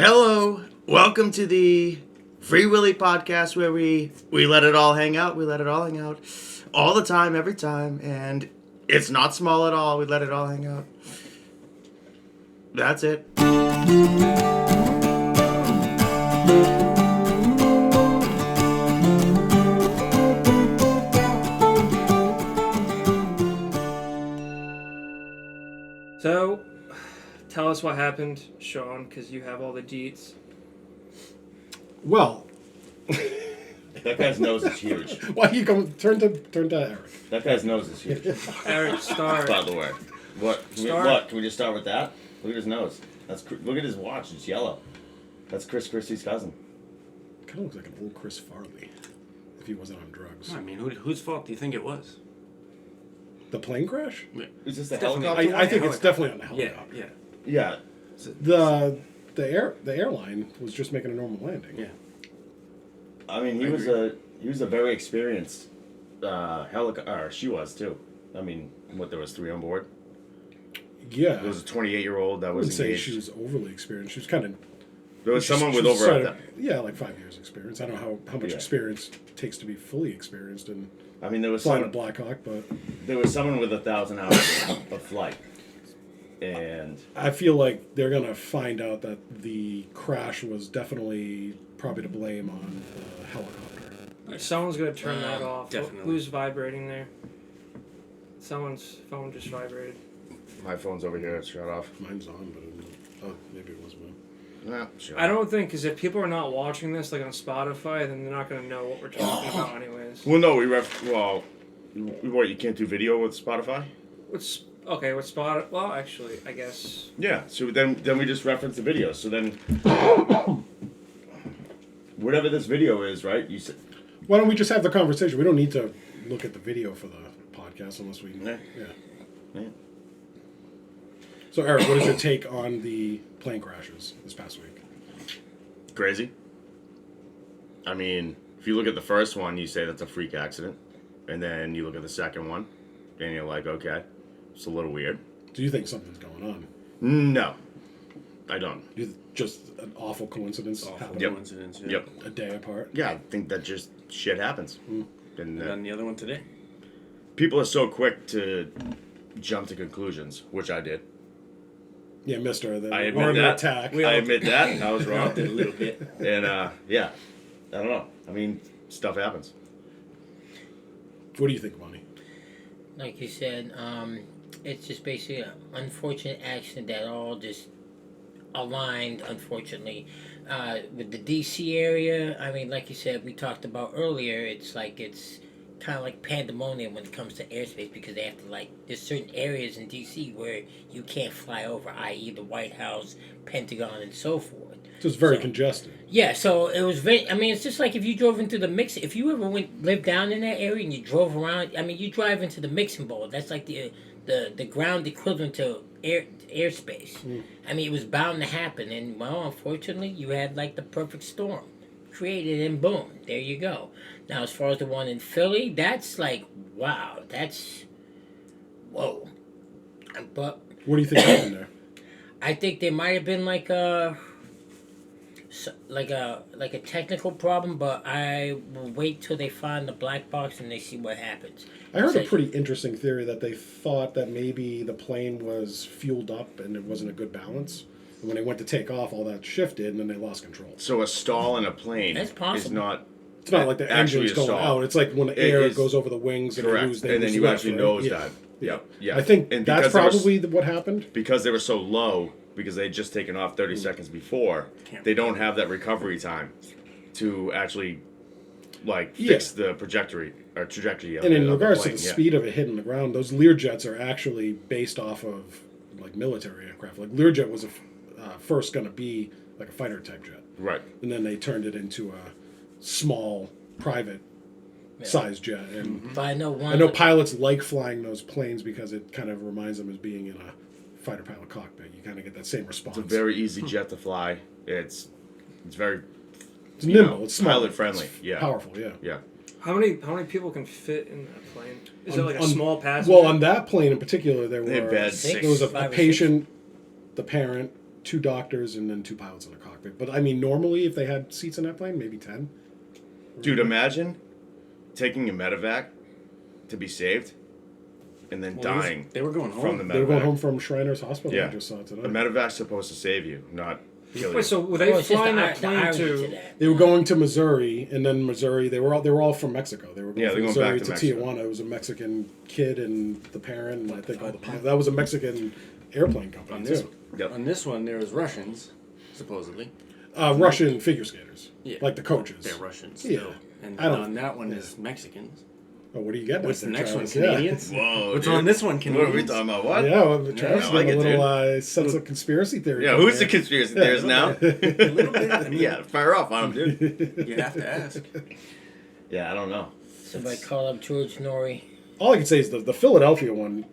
Hello, welcome to the Free Willy podcast where we let it all hang out. We let it all hang out all the time, every time, and it's not small at all. We let it all hang out. That's it. So, tell us what happened, Sean, because you have all the deets. Well, That guy's nose is huge. why you going? Turn to Eric. That guy's nose is huge. Eric, start. By the way, what? Start. What? Can we just start with that? Look at his nose. Look at his watch. It's yellow. That's Chris Christie's cousin. Kind of looks like an old Chris Farley, if he wasn't on drugs. I mean, whose fault do you think it was? The plane crash? Is this the Definitely. helicopter? I think it's definitely on the helicopter. Yeah. Yeah. The airline was just making a normal landing. Yeah. I mean, he was a very experienced helicopter. She was too. I mean, there was 3 on board. Yeah. There was a 28-year-old that I was wouldn't say engaged. she was overly experienced. She was kind of. There was someone with she was over sort a of- like 5 years experience. I don't know how much Yeah. experience it takes to be fully experienced in I mean, there was flying a someone, Black Hawk, but there was someone with 1,000 hours of flight, and I feel like they're gonna find out that the crash was definitely probably to blame on the helicopter. Someone's going to turn that off. Definitely. Who's vibrating there? Someone's phone just vibrated. my phone's over here. It's shut off. Mine's on, but maybe it was mine. Nah, shut I off. don't think, because if people are not watching this, like on Spotify, then they're not going to know what we're talking about anyways. Well, no, what, you can't do video with Spotify? What's Spotify? Well, actually, I guess. Yeah, so then we just reference the video. So then, whatever this video is, right? You said, Why don't we just have the conversation? We don't need to look at the video for the podcast unless we. Yeah. Yeah. So, Eric, what is your take on the plane crashes this past week? crazy. I mean, if you look at the first one, you say that's a freak accident, and then you look at the second one, and you're like, okay, it's a little weird. Do you think something's going on? No, I don't. Just an awful coincidence happened Yep. Coincidence. Yep. a day apart? Yeah, I think that just shit happens. And And the other one today. people are so quick to jump to conclusions, which I did. Yeah, Mister. I admit an that. attack. I admit that. I was wrong. Did a little bit. And, yeah, I don't know. I mean, stuff happens. What do you think, Monty? Like you said, it's just basically an unfortunate accident that all just aligned, unfortunately. With the DC area, I mean, like you said, we talked about earlier, it's kind of like pandemonium when it comes to airspace because they have to, there's certain areas in DC where you can't fly over, i.e. the White House, Pentagon, and so forth. So it's very congested. Yeah, so it was very. I mean, it's just like if you drove into the mix. If you ever lived down in that area and you drove around, I mean, you drive into the mixing bowl. That's like the ground equivalent to airspace. I mean, it was bound to happen, and well, unfortunately, you had the perfect storm created, and boom, there you go. Now, as far as the one in Philly, that's wow, that's whoa. But What do you think happened there? I think there might have been a technical problem, but I will wait till they find the black box and they see what happens. I heard a pretty interesting theory that they thought that maybe the plane was fueled up and it wasn't a good balance. And when they went to take off, all that shifted and then they lost control. So a stall in a plane That's possible. is not It's not like the actually engine's a going stall. out. It's like when the It air is goes over the wings and correct, they lose and then you lift, actually right? nose Yeah. dive. Yep. Yeah. I think And that's because they were probably what happened. because they were so low, because they had just taken off 30 seconds before, they don't have that recovery time to actually fix the trajectory of And in of regards plane. to the Yeah. speed of it hitting the ground, those Learjets are actually based off of military aircraft. Like Learjet was first going to be like a fighter type jet, Right. and then they turned it into a small private size jet. And But I know I know pilots like flying those planes because it kind of reminds them of being in a fighter pilot cockpit. You kind of get that same response. It's a very easy jet to fly. It's very It's nimble. It's small. pilot friendly. It's Yeah. powerful. Yeah. Yeah. How many people can fit in that plane? Is it like a On- small passenger? Well, on that plane in particular, there They had were beds. Six? there was a 5 or patient, the parent, 2 doctors and then 2 pilots in the cockpit. But I mean, normally if they had seats in that plane, maybe 10. Dude, imagine taking a medevac to be saved and then dying They were going home. from the medevac. They were going home from Shriners Hospital. Yeah. I just saw it today. The medevac's supposed to save you, not kill you. Wait, so were Oh, they it's just flying the that plane irony to? that. They were going to Missouri, and then Missouri. They were all from Mexico. They were going Yeah, from they're going Missouri back to to Mexico. Tijuana. It was a Mexican kid and the parent, and I think all the pilots. That was a Mexican airplane company On this, too. Yep. on this one, there was Russians, supposedly. Russian figure skaters, Yeah. like the coaches. They're Russians. Yeah. Still. And I don't- on that one is Mexicans. Oh, what do you get? What's the there, next one? Travis? Canadians? Whoa, What's dude. on this one? What Canadians? are we talking about? What? Yeah, well, Travis I got like a it, little sense of conspiracy theory. Yeah, going who's the there. conspiracy Yeah, theorist now? A little bit. I mean, Yeah, fire off on him, dude. you have to ask. Yeah, I don't know. Somebody call up George Norrie. All I can say is the Philadelphia one.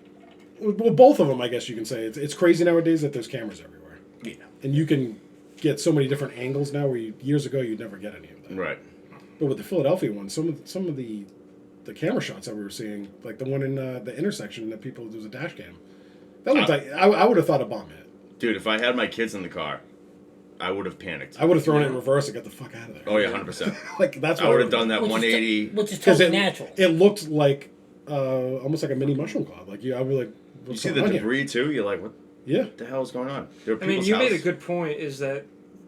Well, both of them, I guess you can say. It's crazy nowadays that there's cameras everywhere, Yeah. and you can get so many different angles now. Where years ago you'd never get any of that. Right. But with the Philadelphia one, some of the camera shots that we were seeing, like the one in the intersection that people there was a dash cam. That looked like I would have thought a bomb hit. Dude, if I had my kids in the car, I would have panicked. I would have thrown it in reverse and got the fuck out of there. Oh, yeah, 100%. Like that's what I would have done that Which is 180. which is because totally natural. it looked like almost like a mini mushroom cloud. Like I was like, You what's see going the on here? debris, too? You're like, what Yeah. the hell is going on? There are I mean, people's you made a house. good point. Is that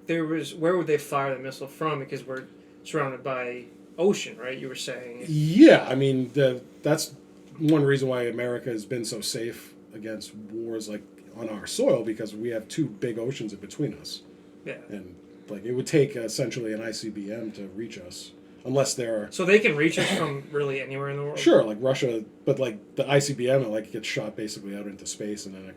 there was where would they fire the missile from? Because we're surrounded by ocean, right? You were saying. Yeah, I mean that's one reason why America has been so safe against wars like on our soil because we have 2 big oceans in between us, Yeah. and like it would take essentially an ICBM to reach us, unless they're So they can reach us from really anywhere in the world. sure like Russia, but like the ICBM it like gets shot basically out into space and then it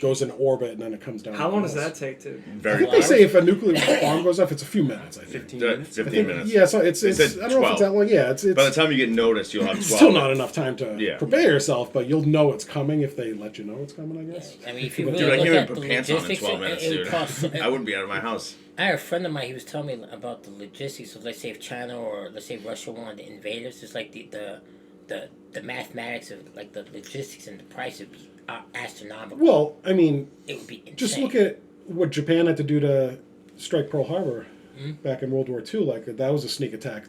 goes in orbit and then it comes down. How on long does us. that take to? I Very think they say if a nuclear bomb goes off, it's a few minutes. I think. 15 That- minutes. 15 minutes. Yeah, so it's They I said don't know if it's that 12. long. Yeah, it's By the time you get noticed, you'll have 12. still not enough time to Yeah. prepare yourself, but you'll know it's coming if they let you know it's coming. I guess. I mean, if you Dude, really Dude, I look can't at even the put pants on in logistics, 12 minutes, it would dude. cost. I wouldn't be out of my house. I had a friend of mine. He was telling me about the logistics of, let's say, if China or let's say Russia wanted to invade us. It's like the mathematics of like the logistics and the price would be astronomical. Well, I mean, It would be insane. just look at what Japan had to do to strike Pearl Harbor Mm-hmm. back in World War II. Like that was a sneak attack.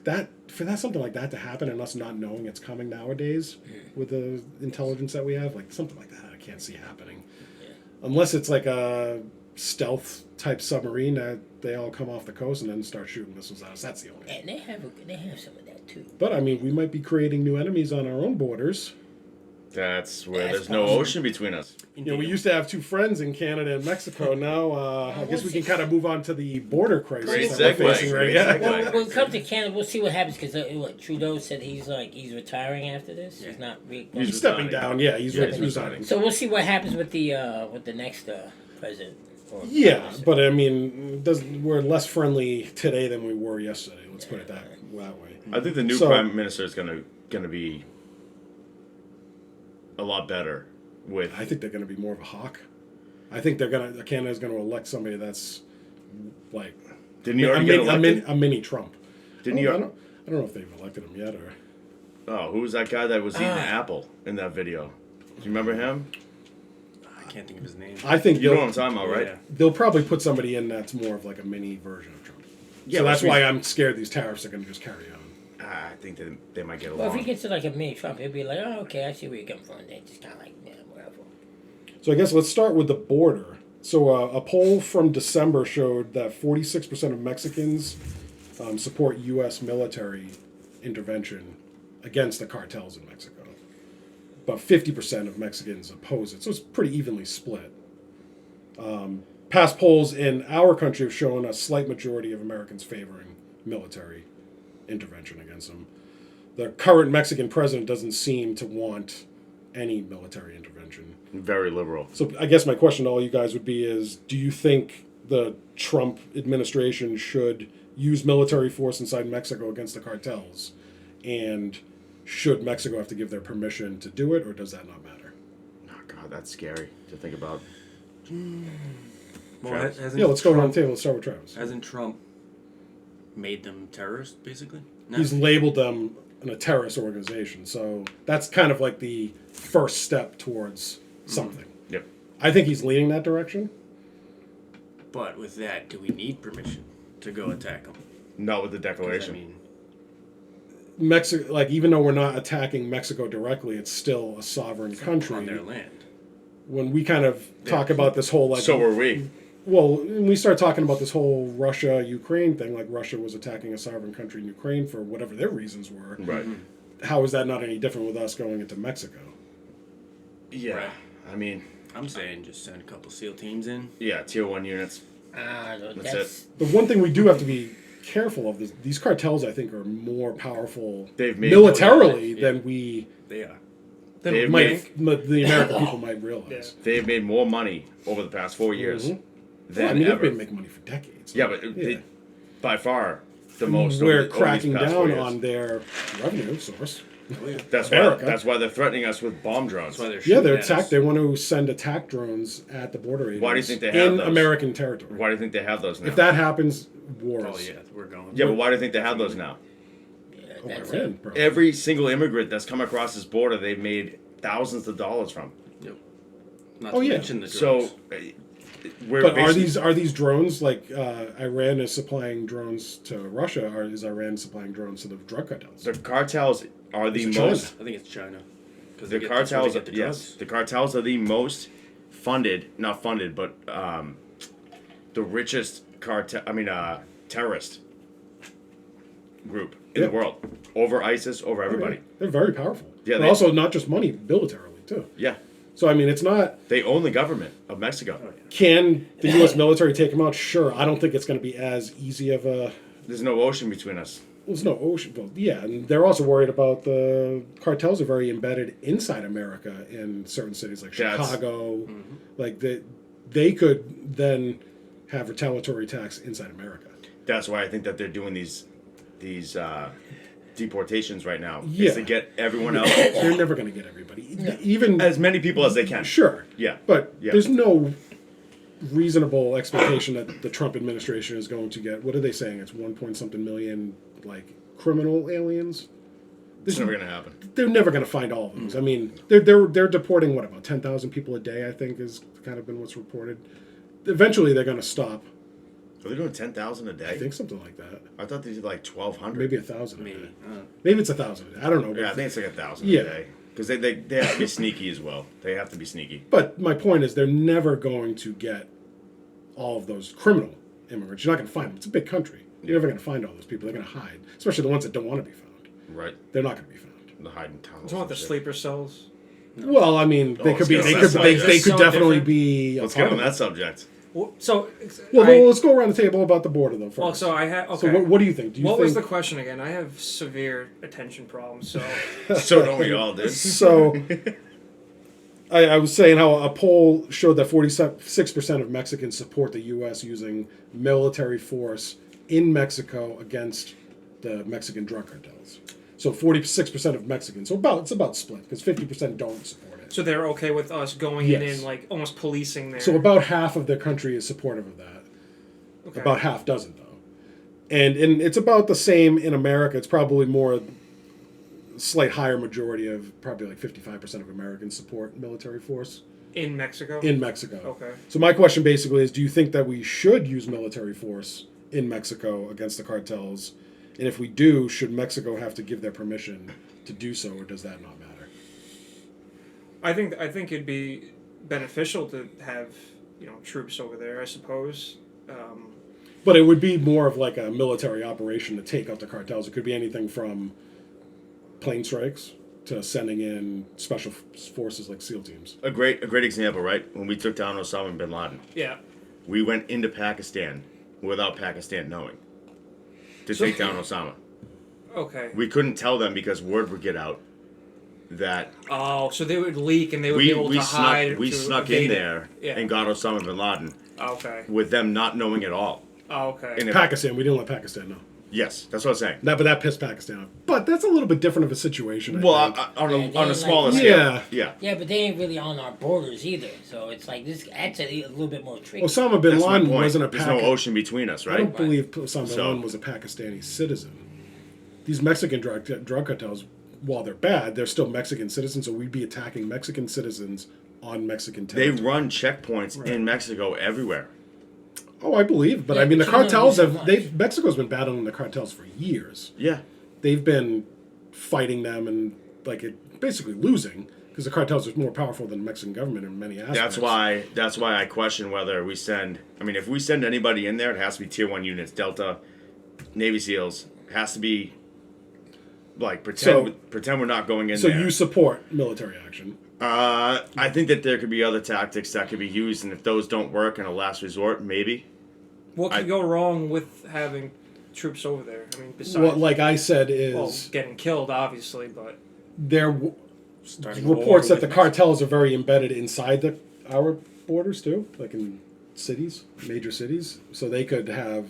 Something like that to happen and us not knowing it's coming nowadays Mm-hmm. with the intelligence that we have, like something like that, I can't see happening. Unless it's like a stealth type submarine that they all come off the coast and then start shooting missiles at us. That's the only. And they have some of that too. But I mean, we might be creating new enemies on our own borders. That's where That's there's no possible. ocean between us. You know, we used to have 2 friends in Canada and Mexico. Now, I guess we can kind of move on to the border crisis Great that we're segue, facing right great now. segue. Well, when it comes to Canada, we'll see what happens because what Trudeau said he's retiring after this. He's not. He's stepping down. Yeah, he's Yeah, he's resigning. So we'll see what happens with the next president. Yeah, but I mean, we're less friendly today than we were yesterday. Let's put it that way. I think the new So- prime minister is gonna be a lot better with. I think they're going to be more of a hawk. I think Canada's going to elect somebody that's like Didn't he already get elected? a mini Trump. Didn't I you? don't know if they've elected him yet or. Oh, who was that guy that was eating the apple in that video? Do you remember him? I can't think of his name. I think You know they'll, what I'm talking about, right? Yeah. they'll probably put somebody in that's more of like a mini version of Trump. Yeah, So that's which why means- I'm scared these tariffs are going to just carry on. I think they might get Well, if along. he gets to like a mini Trump, he'll be like, "Oh, okay, I see where you're coming from." And they just kind of like, yeah, whatever. So I guess let's start with the border. So a poll from December showed that 46% of Mexicans support U.S. military intervention against the cartels in Mexico. But 50% of Mexicans oppose it. So it's pretty evenly split. Past polls in our country have shown a slight majority of Americans favoring military intervention against them. The current Mexican president doesn't seem to want any military intervention. Very liberal. So I guess my question to all you guys would be is, do you think the Trump administration should use military force inside Mexico against the cartels? And should Mexico have to give their permission to do it, or does that not matter? Oh God, that's scary to think about. Well, Travis? hasn't Yeah, let's go around Trump, the table. Let's start with Travis. Hasn't Trump made them terrorists, basically? No. He's labeled them a terrorist organization. So that's kind of like the first step towards something. Yep. I think he's leaning that direction. But with that, do we need permission to go attack them? Not with the 'Cause, declaration. I mean, Mexico, like even though we're not attacking Mexico directly, it's still a sovereign country. on their land. When we kind of talk about this whole like, So were we. well, when we start talking about this whole Russia-Ukraine thing, like Russia was attacking a sovereign country in Ukraine for whatever their reasons were. Right. How is that not any different with us going into Mexico? Yeah. Right. I mean, I'm saying just send a couple SEAL teams in. yeah, tier 1 units. That's The one thing we do have to be careful of is these cartels, I think, are more powerful They've made militarily Yeah. than we They are. Then They've we made- think. the American people might realize. They've made more money over the past 4 years Mhm. than Well, I mean, ever. they've been making money for decades. Yeah, but They, by far the most. We're over these cracking past 4 down years. on their revenue source. That's America. why. That's why they're threatening us with bomb drones. That's why they're Yeah, shooting they're at us. attack. They want to send attack drones at the border areas. Why do you think they have in those? American territory? Why do you think they have those now? If that happens, wars. Oh yeah, we're going. Yeah, but why do you think they have those now? Oh, that's Iran, it. probably. Every single immigrant that's come across this border, they've made thousands of dollars from. Yep. Not Oh, to yeah. mention the So, drugs. we're But basically- are these drones like Iran is supplying drones to Russia, or is Iran supplying drones to the drug cartels? the cartels are the Is it most. I think it's China. 'Cause The they that's where they cartels, get the yes, drugs. the cartels are the most funded, not funded, but the richest cartel. I mean, terrorist group in Yeah. the world, over ISIS, over everybody. They're very powerful. Yeah, but they- also not just money, militarily too. Yeah, So I mean, it's not. they own the government of Mexico. Oh, yeah. Can the U.S. military take them out? Sure. I don't think it's going to be as easy of a. There's no ocean between us. There's no ocean. Well, yeah, and they're also worried about the cartels are very embedded inside America in certain cities like That's- Chicago. Like they could then have retaliatory attacks inside America. That's why I think that they're doing these deportations right now. Yeah. Is to get everyone else, They're never going to get everybody. Even as many people as they can. sure, Yeah. but Yeah. there's no reasonable expectation that the Trump administration is going to get. What are they saying? It's 1 point something million like criminal aliens. It's never gonna happen. They're never going to find all of those. I mean, they're deporting what, about 10,000 people a day? I think is kind of been what's reported. Eventually, they're going to stop. Are they doing 10,000 a day? I think something like that. I thought they did like 1,200. Maybe 1,000. Maybe. Maybe it's 1,000. I don't know. Yeah, I think it's like 1,000 Yeah. a day. Because they have to be sneaky as well. They have to be sneaky. But my point is, they're never going to get all of those criminal immigrants. You're not going to find them. It's a big country. You're never going to find all those people. They're going to hide, especially the ones that don't want to be found. Right. They're not going to be found. The hiding tunnels. It's not and the shit. sleeper cells. Well, I mean, they Oh, could be. it's They gonna- could. that's They, like- they could so definitely different. be. Let's a get part on of that it. subject. So, Well, I- let's go around the table about the border though. First. well, so I had. So Okay. what do you think? Do you What think was the question again? I have severe attention problems. So, So don't we all, dude? So, I was saying how a poll showed that 46% of Mexicans support the U.S. using military force in Mexico against the Mexican drug cartels. So 46% of Mexicans. So it's about split because 50% don't support it. so they're okay with us going in Yes. and like almost policing their. So about half of the country is supportive of that. okay. About half doesn't though. And it's about the same in America. It's probably more slight higher majority of probably like 55% of Americans support military force in Mexico. in Mexico. Okay. So my question basically is, do you think that we should use military force in Mexico against the cartels? And if we do, should Mexico have to give their permission to do so, or does that not matter? I think it'd be beneficial to have troops over there. I suppose. But it would be more of like a military operation to take out the cartels. It could be anything from plane strikes to sending in special forces like SEAL teams. A great example, right? When we took down Osama bin Laden, Yeah. we went into Pakistan without Pakistan knowing to take down Osama. Okay. We couldn't tell them because word would get out that Oh, so they would leak and they would be able to hide. we to snuck evade in it. there Yeah. and got Osama bin Laden Okay. with them not knowing at all. Oh, okay. And if- Pakistan, we didn't let Pakistan know. yes, that's what I'm saying. But that pissed Pakistan off. But that's a little bit different of a situation. I Well, think. on Yeah, a they like- smaller Yeah. scale. Yeah. Yeah, but they ain't really on our borders either. So it's like this. That's a little bit more tricky. Osama bin That's my Laden point. wasn't a There's no Pakistan. ocean between us, I right? don't believe Osama bin So- Laden was a Pakistani citizen. These Mexican drug cartels, while they're bad, they're still Mexican citizens, so we'd be attacking Mexican citizens on Mexican They territory. run checkpoints in Mexico everywhere. Oh, I believe, but Yeah, I mean, the but you don't cartels do so have. much. Mexico's been battling the cartels for years. Yeah. They've been fighting them and basically losing because the cartels are more powerful than the Mexican government in many aspects. That's why I question whether we send. I mean, if we send anybody in there, it has to be Tier 1 units, Delta, Navy SEAls. It has to be like pretend we're not going in So there. you support military action? I think that there could be other tactics that could be used, and if those don't work in a last resort, maybe. What could go wrong with having troops over there? I mean, besides What, like I said, well, is getting killed, obviously, but there Starting a war reports that with the Mexico. cartels are very embedded inside our borders too, like in cities, major cities. So they could have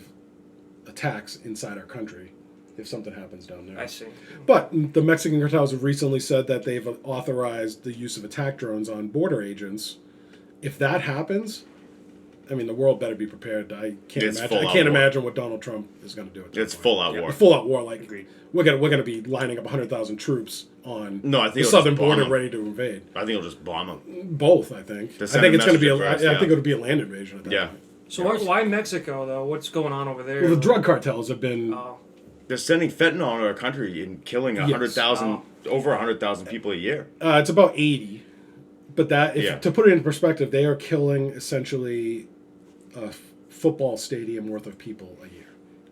attacks inside our country if something happens down there. I see. But the Mexican cartels have recently said that they've authorized the use of attack drones on border agents. If that happens, I mean, the world better be prepared. I can't It's imagine. I full-out can't war. imagine what Donald Trump is going to do. At that It's point. full out war. Full out war. Like Agreed. we're gonna be lining up 100,000 troops on No, I think the it'll southern just bomb border, them. ready to invade. I think it'll just bomb them. Both, I think. To I send think a it's going to be. message I first, think it'll be a land invasion. At that Yeah. point. So why Mexico though? What's going on over there? Well, the drug cartels have been. Oh, They're sending fentanyl to our country and killing Yes. 100,000, over 100,000 people a year. It's about 80, but Yeah. to put it in perspective, they are killing essentially a football stadium worth of people a year.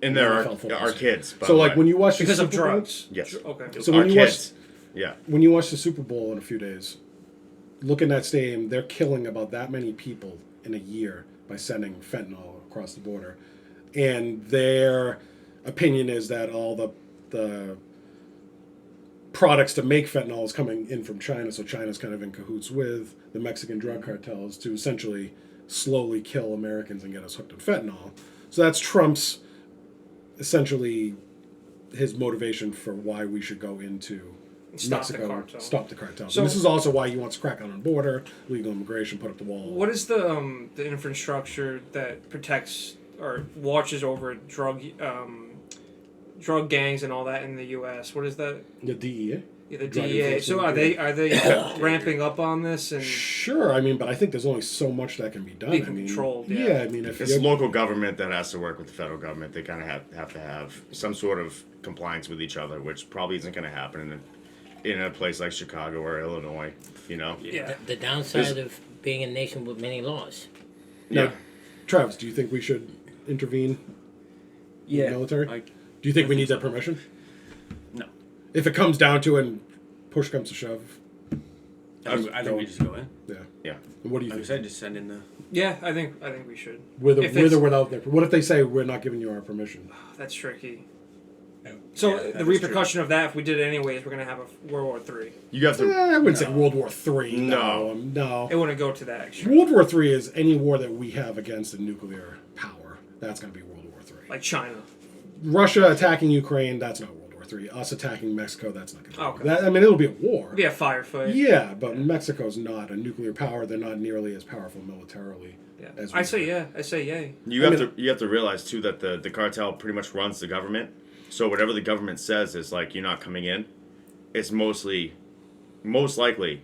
And there NFL football are stadium. kids. by So the like way. when you watch the because of Super Bowl- drugs. Yes. Okay. So Our when you watch kids. Yeah. when you watch the Super Bowl in a few days, look in that stadium. They're killing about that many people in a year by sending fentanyl across the border, and their opinion is that all the products to make fentanyl is coming in from China. So China's kind of in cahoots with the Mexican drug cartels to essentially slowly kill Americans and get us hooked on fentanyl. So that's Trump's essentially his motivation for why we should go into Stop Mexico, the cartel. stop the cartels. So- And this is also why he wants to crack on the border, legal immigration, put up the wall. What is the infrastructure that protects or watches over drug gangs and all that in the U.S.? What is that? The DEA? Yeah, the Drug DEA. So are enforcement, they ramping up on this and Sure, I mean, but I think there's only so much that can be done. Being I mean, controlled, yeah. I mean, if It's you're, local government that has to work with the federal government. They kind of have to have some sort of compliance with each other, which probably isn't going to happen in a place like Chicago or Illinois. You know. yeah? The downside of being a nation with many laws. now, Yeah. Travis, do you think we should intervene in the military? I, Do you think I we think need that so. permission? no. If it comes down to it and push comes to shove, I think we just go in. yeah. Yeah. And what do you Like I think? said, just send in the. Yeah, I think we should. With if or it's- without their, what if they say we're not giving you our permission? That's tricky. So Yeah, that the is repercussion of that, if we did it anyways, we're gonna have a World War III. You have to. I wouldn't say World War III. No. No. It wouldn't go to that. Extreme. World War III is any war that we have against a nuclear power. That's going to be World War III. Like China. Russia attacking Ukraine, that's not World War III. Us attacking Mexico, that's not going to be. Okay. That, I mean, it'll be a war. It'd be a firefight. Yeah, but Mexico's not a nuclear power. They're not nearly as powerful militarily. Yeah. As I we say are. yeah. I say yay. You I have mean- to realize too that the cartel pretty much runs the government. So whatever the government says is like you're not coming in. It's most likely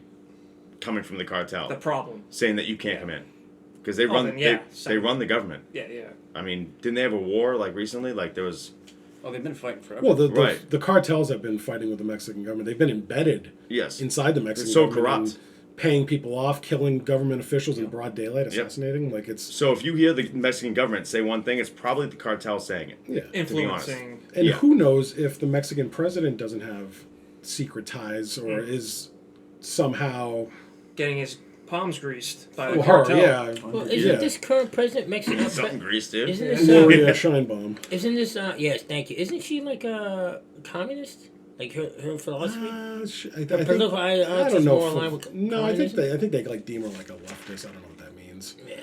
coming from the cartel The problem. saying that you can't come in because they Oh, run then, yeah. they run the government. Yeah, yeah. I mean, didn't they have a war like recently? Like there was Oh, they've been fighting forever. Well, Right. the cartels have been fighting with the Mexican government. They've been embedded yes. inside the Mexican It's so government. corrupt. And paying people off, killing government officials in broad daylight, assassinating. Like it's So if you hear the Mexican government say one thing, it's probably the cartel saying it. yeah. Influencing. And Yeah. who knows if the Mexican president doesn't have secret ties or is somehow Getting his palms greased by the well, her, cartel. yeah. Well, isn't yeah. this current president Mexican? Something greased, dude. Isn't this Gloria Scheinbaum. Isn't this? Yes, thank you. Isn't she like a communist? Like her philosophy? I think, political I ideology don't is know. more aligned with No, I think communism? they like deem her like a leftist. I don't know what that means. Yeah.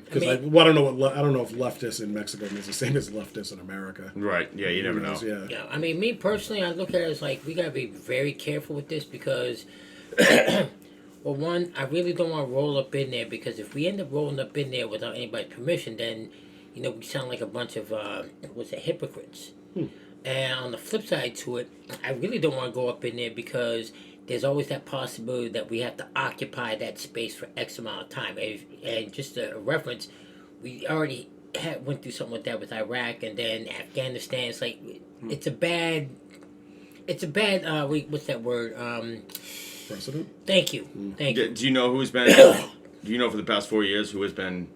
Because I mean- I don't know I don't know if leftist in Mexico means the same as leftist in America. Right. Yeah, you never Who know. knows? Yeah. Yeah, I mean, me personally, I look at it as like we gotta be very careful with this because, well, one, I really don't want to roll up in there because if we end up rolling up in there without anybody's permission, then, we sound like a bunch of hypocrites. And on the flip side to it, I really don't want to go up in there because there's always that possibility that we have to occupy that space for X amount of time. And just a reference, we already went through something like that with Iraq, and then Afghanistan. It's like it's a bad. What's that word? Precedent. Thank you. Thank you. Do you know who's been? Do you know for the past 4 years who has been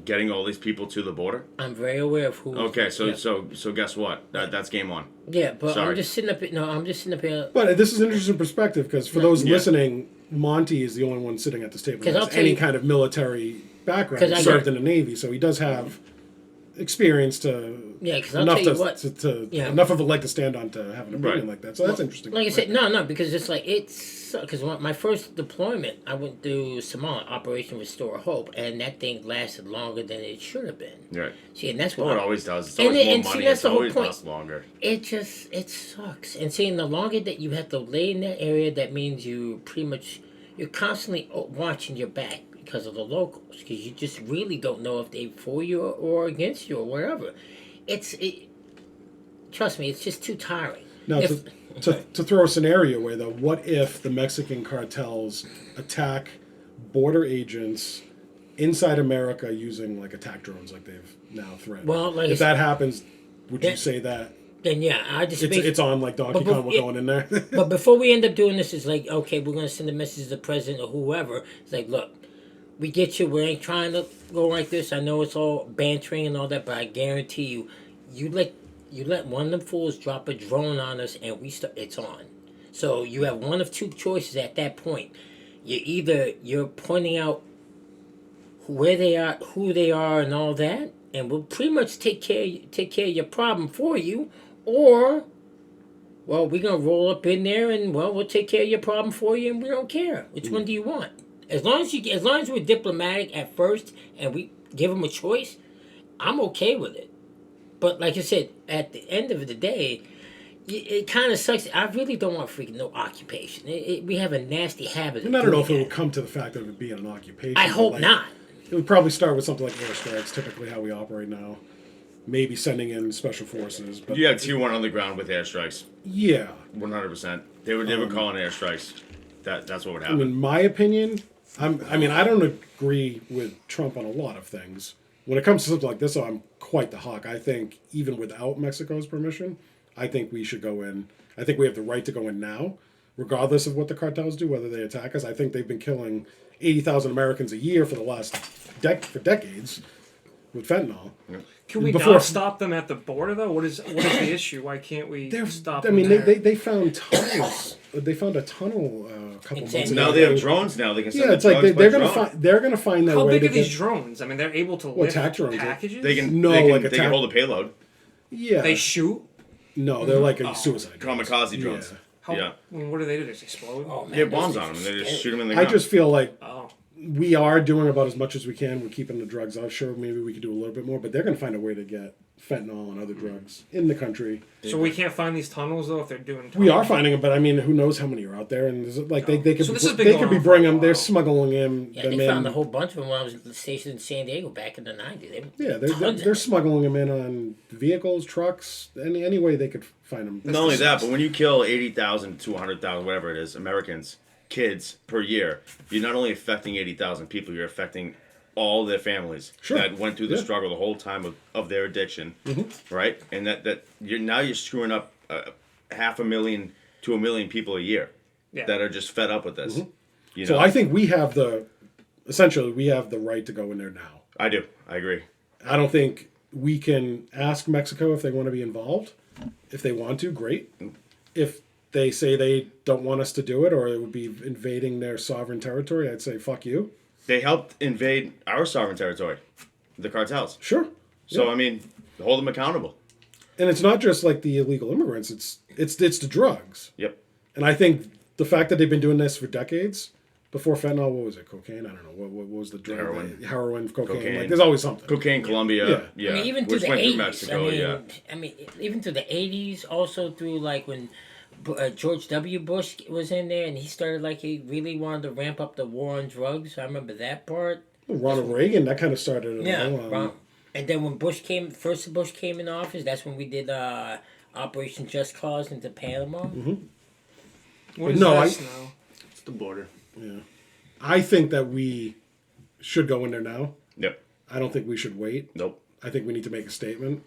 getting all these people to the border? I'm very aware of who. Okay, so yeah. so guess what? That's game on. Yeah, but Sorry. I'm just sitting up. No, I'm just sitting up here. But this is an interesting perspective because for those Yeah. listening, Monty is the only one sitting at this table that I'll has tell any you- kind of military background. 'Cause He served in the Navy, so he does have experience to Yeah, because I'll enough tell you to, what. to Yeah. enough of a leg to stand on to have an opinion Right. like that. So that's interesting. Like I said, no, because it's like because my first deployment, I went through Somalia, Operation Restore Hope, and that thing lasted longer than it should have been. Right. See, and that's Well, what it always does. It's And always it- more and see, money. that's It's the whole always point. lasts longer. it sucks. And seeing the longer that you have to lay in that area, that means you're constantly watching your back because of the locals, because you just really don't know if they're for you or against you or whatever. Trust me, it's just too tiring. Now, to throw a scenario away, though, what if the Mexican cartels attack border agents inside America using like attack drones, like they've now threatened? Well, like I if said- that happens, would you Then- say that Then yeah, I just it's on like Donkey But- Kong? We're yeah. going in there. But before we end up doing this, it's like, okay, we're going to send a message to the president or whoever. It's like, look, we get you. We ain't trying to go like this. I know it's all bantering and all that, but I guarantee you, you let one of them fools drop a drone on us and it's on. So you have one of two choices at that point. You're pointing out where they are, who they are, and all that, and we'll pretty much take care of your problem for you, or, well, we're gonna roll up in there and we'll take care of your problem for you, and we don't care. Which one do you want? As long as we're diplomatic at first and we give them a choice, I'm okay with it. But like I said, at the end of the day, it kind of sucks. I really don't want freaking no occupation. We have a nasty habit. And I don't know if it doing would come to the fact of it being an occupation. that. I but, hope like, not. It would probably start with something like airstrikes, typically how we operate now. Maybe sending in special forces. But You had T1 on the ground with airstrikes. yeah. 100%. They would call in airstrikes. That's what would I happen. mean, my opinion, I don't agree with Trump on a lot of things. When it comes to something like this, I'm quite the hawk. I think even without Mexico's permission, I think we should go in. I think we have the right to go in now, regardless of what the cartels do, whether they attack us. I think they've been killing 80,000 Americans a year for the last for decades with fentanyl. Can we Before- not stop them at the border though? What is the issue? Why can't we stop I them mean, there? they found tunnels. They found a tunnel a couple months ago. Now they have drones. Now they can send Yeah, it's like drugs by they're gonna drone. find their How way big to are these get. drones? I mean, they're able to lift attack drones, yeah. packages. They can. No, they can, like they attack- can hold a payload. Yeah. They shoot. No, they're like a suicide. drones. Kamikaze drones. Yeah. How, Yeah. I mean, what do they do? They just explode. Oh, man, They have those bombs on things them. are They just scary. shoot them in the I ground. just feel like Oh. we are doing about as much as we can. We're keeping the drugs out. Sure, maybe we could do a little bit more, but they're going to find a way to get fentanyl and other drugs in the country. So we can't find these tunnels though if they're doing. Tunnels? We are finding them, but I mean, who knows how many are out there? And there's, like they could So this has been they going could be on for a bringing them. They're while. smuggling them. Yeah, them they found in. a whole bunch of them when I was stationed in San Diego back in the 90s. Yeah, Tons of they're them. smuggling them in on vehicles, trucks, any way they could find them. Not only that, but when you kill 80,000 to 100,000, whatever it is, Americans, kids per year, you're not only affecting 80,000 people, you're affecting all their families Sure. that went through the Yeah. struggle the whole time of their addiction, right? And that you're screwing up 500,000 to 1 million people a year Yeah. that are just fed up with this. You So know? I think we have the right to go in there now. I do. I agree. I don't think we can ask Mexico if they want to be involved. If they want to, great. If they say they don't want us to do it or it would be invading their sovereign territory, I'd say fuck you. They helped invade our sovereign territory, the cartels. Sure. So Yeah. I mean, hold them accountable. And it's not just like the illegal immigrants, it's the drugs. Yep. And I think the fact that they've been doing this for decades, before fentanyl, what was it? Cocaine? I don't know. What was the drug? Heroin. Heroin, cocaine. Cocaine. Like, there's always something. Cocaine, Colombia, yeah, I mean, even through which the went 80s. through Mexico, I mean, even through the 80s, also through like when George W. Bush was in there and he started like he really wanted to ramp up the war on drugs. I remember that part. Ronald Reagan, that kind of started it Yeah. all. And then when Bush came in office, that's when we did Operation Just Cause into Panama. What is No, this now? It's the border. Yeah. I think that we should go in there now. Yep. I don't think we should wait. Nope. I think we need to make a statement.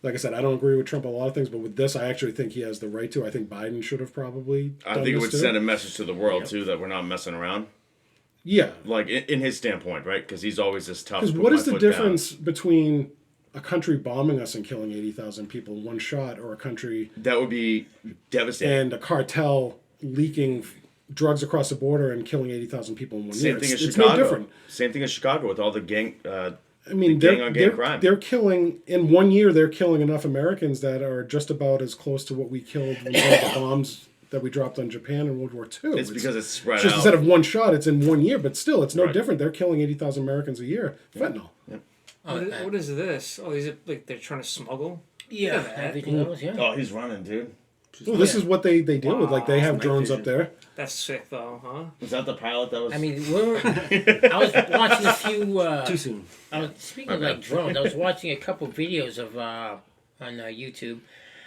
Like I said, I don't agree with Trump on a lot of things, but with this, I actually think he has the right to. I think Biden should have probably I done think it this would too. send a message to the world too that we're not messing around. Yeah. Like in his standpoint, right? Because he's always this tough. Because put what my is the foot down. difference between a country bombing us and killing 80,000 people in one shot, or a country That would be devastating. and a cartel leaking drugs across the border and killing 80,000 people in one year? Same thing as It's Chicago. no different. Same thing as Chicago with all the gang. I mean, gang on gang crime. they're killing, in 1 year, they're killing enough Americans that are just about as close to what we killed with one of the bombs that we dropped on Japan in World War II. It's because it's spread just out. instead of one shot, it's in 1 year, but still, it's no Right. different. They're killing 80,000 Americans a year. Fentanyl. What is this? Oh, these are like they're trying to smuggle. Yeah, Look at that. everything else, yeah. Oh, he's running, dude. Well, this is what they deal with. Like, they have Night drones vision. up there. That's sick, though, huh? Was that the pilot that was? I mean, I was watching a few. Too soon. Speaking of like drones, I was watching a couple videos of on YouTube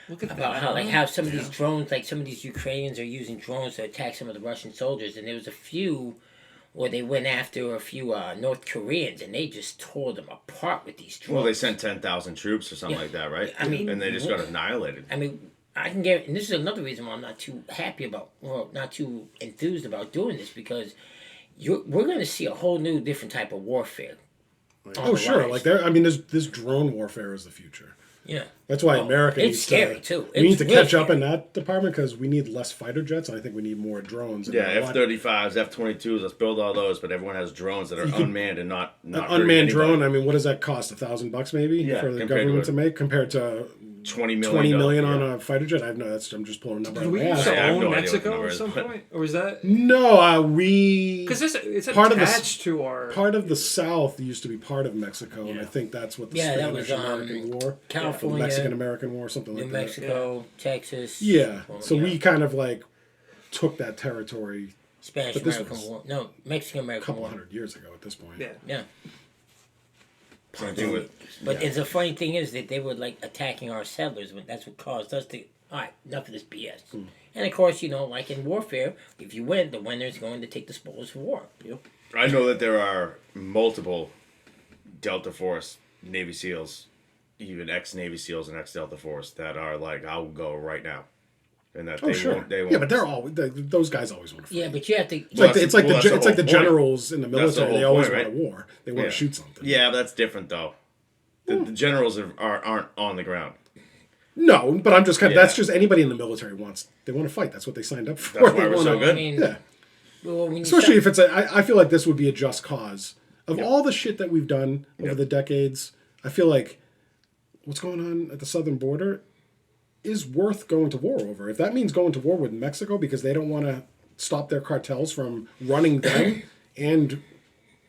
Look at about that. how some of these drones, like some of these Ukrainians, are using drones to attack some of the Russian soldiers, and there was a few where they went after a few North Koreans, and they just tore them apart with these drones. well, they sent 10,000 troops or something Yeah. like that, right? I mean, and they just got annihilated. I mean, I can get, and this is another reason why I'm not too happy about, well, not too enthused about doing this, because we're going to see a whole new, different type of warfare. on Oh, the sure. rise. Like, I mean, this drone warfare is the future. Yeah. That's why Oh, America it's needs scary, to. too. We need It's to really catch up scary. in that department because we need less fighter jets, and I think we need more drones. And Yeah, a lot- F-35s, F-22s. Let's build all those, but everyone has drones that are unmanned and not An hurting unmanned anybody. drone. I mean, what does that cost? $1,000 maybe Yeah, for the compared government to to make compared to 20 million. 20 million on yeah. a fighter jet? I'm just pulling a number. Did out we of my used ass. to I have own no idea what the Mexico number at is, some but- point, or was that No, we because it's Part of the- attached to our? part of the South used to be part of Mexico, and I Yeah. think that's what the Yeah, that was, Spanish-American War, the California, Mexican-American War, something New like that. Mexico, Texas. Yeah, Well, so yeah. we kind of like took that territory Spanish but this American was War. No, Mexican a American couple War. 100 years ago at this point. Yeah. Yeah. Same thing with But it's a funny thing is that they were like attacking our settlers. When that's what caused us to. All right, enough of this BS. And of course, like in warfare, if you win, the winner is going to take the spoils of war. I know that there are multiple Delta Force Navy SEALs, even ex-Navy SEALs and ex-Delta Force that are like, I'll go right now. And that Oh they sure. won't. They won't. Yeah, but they're all those guys always want to fight. Yeah, but you have to. It's like Well, it's like that's the the it's like the whole point. generals in the That's the military. They whole always point, want a war. They want Yeah. to shoot something. Yeah, but that's different though. The generals aren't on the ground. No, but I'm just kind of. Yeah. That's just anybody in the military wants. They want to fight. That's what they signed up for. That's why They we're so wanna- good. I mean, Yeah, well, when you especially start- if it's I feel like this would be a just cause of all the shit that we've done over the decades. I feel like what's going on at the southern border is worth going to war over. If that means going to war with Mexico because they don't want to stop their cartels from running them and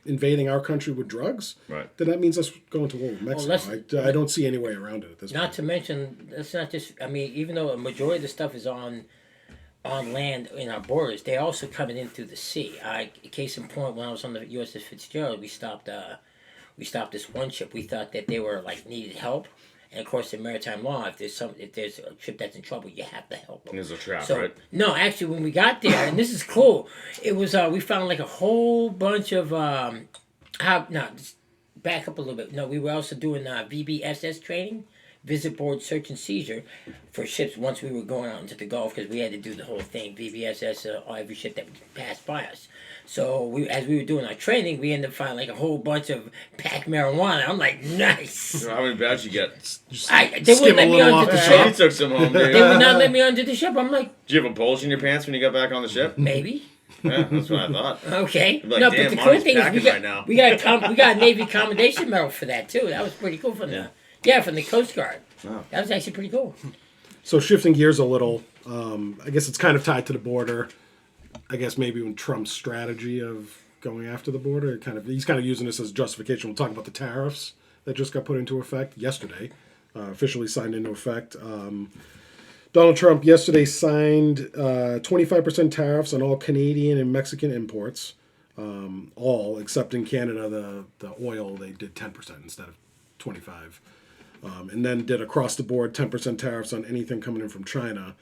invading our country with drugs, Right. then that means us going to war with Mexico. I don't see any way around it at this Not point. to mention, that's not just. I mean, even though a majority of the stuff is on land in our borders, they're also coming in through the sea. Case in point, when I was on the USS Fitzgerald, we stopped this one ship. We thought that they were like needed help, and of course, in maritime law, if there's a ship that's in trouble, you have to help them. There's a trap, So right? no, actually, when we got there, and this is cool, it was we found like a whole bunch of just back up a little bit. No, we were also doing VBSS training, visit board search and seizure, for ships once we were going out into the Gulf because we had to do the whole thing, VBSS, every ship that passed by us. So as we were doing our training, we ended up finding like a whole bunch of packed marijuana. I'm like, nice. How many bags you get? They Skim wouldn't a let me little onto off the the You ship. took some home, dude. They would not let me onto the ship. I'm like, Did you have a bulge in your pants when you got back on the ship? maybe. Yeah, that's what I thought. Okay. Like, no, damn, but the cool Monty's thing is packing right now. we got a Navy Commendation Medal for that too. That was pretty cool from from the Coast Guard. Oh. That was actually pretty cool. So shifting gears a little, I guess it's kind of tied to the border. I guess maybe when Trump's strategy of going after the border, he's kind of using this as justification. We'll talk about the tariffs that just got put into effect yesterday, officially signed into effect. Donald Trump yesterday signed 25% tariffs on all Canadian and Mexican imports, all except in Canada, the oil they did 10% instead of 25%. And then did across the board 10% tariffs on anything coming in from China,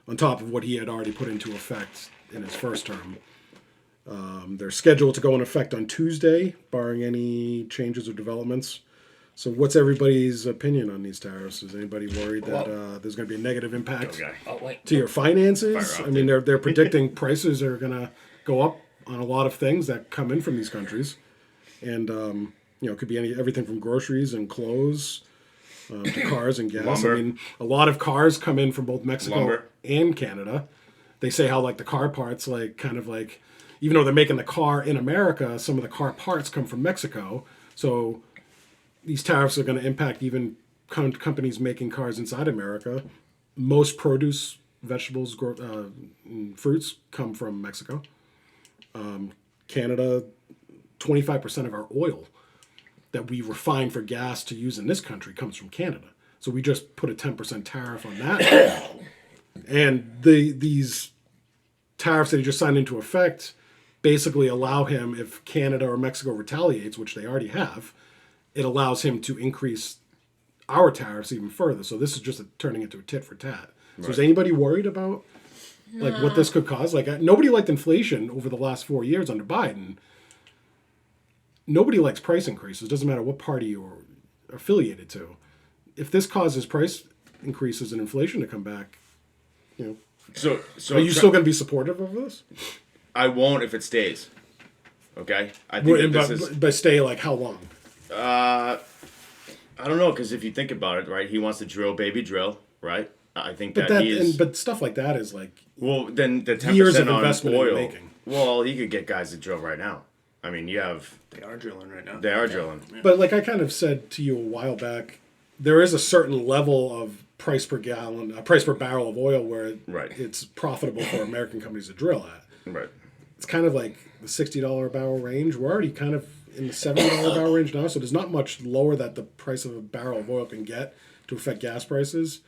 on top of what he had already put into effect in his first term. They're scheduled to go in effect on Tuesday, barring any changes or developments. So what's everybody's opinion on these tariffs? Is anybody worried that there's going to be a negative impact Okay. Oh wait. to your finances? Fire I up, mean, they're predicting prices are going to go up on a lot of things that come in from these countries. And, it could be everything from groceries and clothes to cars and gas. Lumber. I mean, a lot of cars come in from both Mexico Lumber. and Canada. They say how, like, the car parts, even though they're making the car in America, some of the car parts come from Mexico. So these tariffs are going to impact even companies making cars inside America. Most produce, vegetables, fruits come from Mexico. Canada, 25% of our oil that we refine for gas to use in this country comes from Canada. So we just put a 10% tariff on that. And these tariffs that he just signed into effect basically allow him, if Canada or Mexico retaliates, which they already have, it allows him to increase our tariffs even further. So this is just turning into a tit for tat. So is anybody worried about what this could cause? Like, nobody liked inflation over the last 4 years under Biden. Nobody likes price increases. Doesn't matter what party you're affiliated to. If this causes price increases and inflation to come back, So are you still going to be supportive of this? I won't if it stays. Okay. I think that this is. But stay like how long? I don't know, because if you think about it, right, he wants to drill, baby drill, right? I think But but stuff like that is like well, then the 10% years of on investment in oil. making. Well, he could get guys to drill right now. I mean, They are drilling right now. they are drilling. But like I kind of said to you a while back, there is a certain level of price per barrel of oil where Right. it's profitable for American companies to drill at. Right. It's kind of like the $60 a barrel range. We're already kind of in the $70 barrel range now, so there's not much lower that the price of a barrel of oil can get to affect gas prices.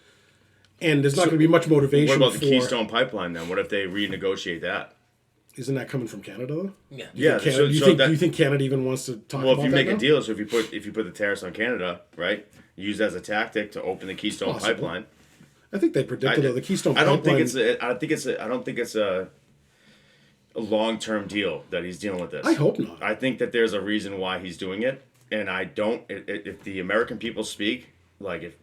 And there's not going to be much motivation. What about the Keystone Pipeline then? What if they renegotiate that? Isn't that coming from Canada though? Yeah. Yeah. Canada, do you think Canada even wants to talk Well, about if you that make now? a deal, so if you put the tariffs on Canada, right, use that as a tactic to open the Keystone Possible. Pipeline. I think they predicted though the Keystone I don't Pipeline. think it's a long-term deal that he's dealing with this. I hope not. I think that there's a reason why he's doing it, and I don't. If the American people speak, like if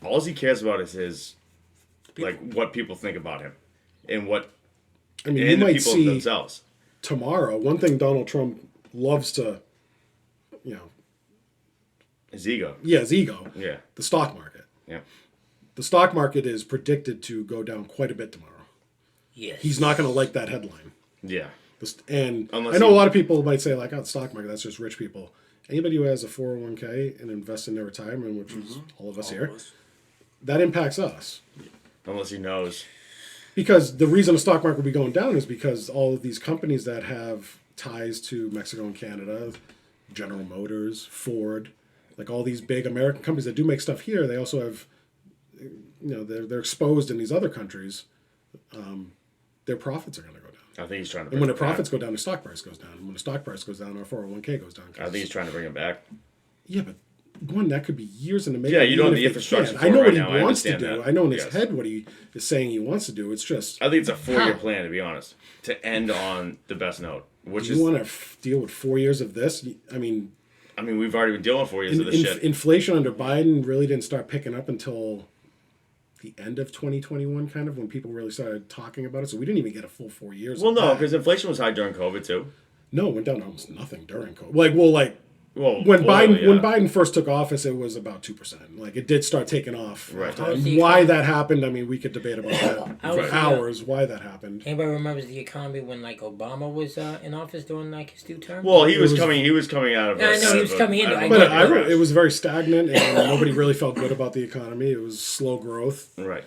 all he cares about is his, like what people think about him, and what I mean, you and the might people see themselves. tomorrow. One thing Donald Trump loves to, His ego. his ego, Yeah. the stock market. Yeah. The stock market is predicted to go down quite a bit tomorrow. Yes. He's not going to like that headline. Yeah. And Unless I know he- a lot of people might say, like, oh, the stock market, that's just rich people. Anybody who has a 401k and invests in their retirement, which is all of us here, that impacts us. Unless he knows. Because the reason the stock market will be going down is because all of these companies that have ties to Mexico and Canada, General Motors, Ford, like all these big American companies that do make stuff here, they also have, they're exposed in these other countries. Their profits are going to go down. I think he's trying to. And when the bring him profits go down, the stock price goes down. And when the stock price goes down, our 401k goes down. back. I think he's trying to bring him back. Yeah, but one, that could be years in the making. Yeah, you don't even have the if they infrastructure can. for I know it what right he now. I wants to understand do. that. I know in his Yes. head what he is saying he wants to do. It's just, I think it's a 4-year plan, to be honest, to end on the best note. Which you is, want to deal with 4 years of this? I mean, we've already been dealing with 4 years of this shit. inflation under Biden really didn't start picking up until the end of 2021, kind of, when people really started talking about it. So we didn't even get a full 4 years. Well, of no, that. because inflation was high during COVID too. No, it went down to almost nothing during COVID. Well, When globally, when yeah. Biden first took office, it was about 2%. Like, it did start taking off. Right. after. How was And the why economy? that happened, I mean, we could debate about that How for was the, hours. Why that happened? Anybody remembers the economy when like Obama was in office during like his 2 terms? Well, he It was was- coming. He was coming out of. Yeah, I know, he was coming into- I But get it. it was very stagnant, and nobody really felt good about the economy. It was slow growth. Right.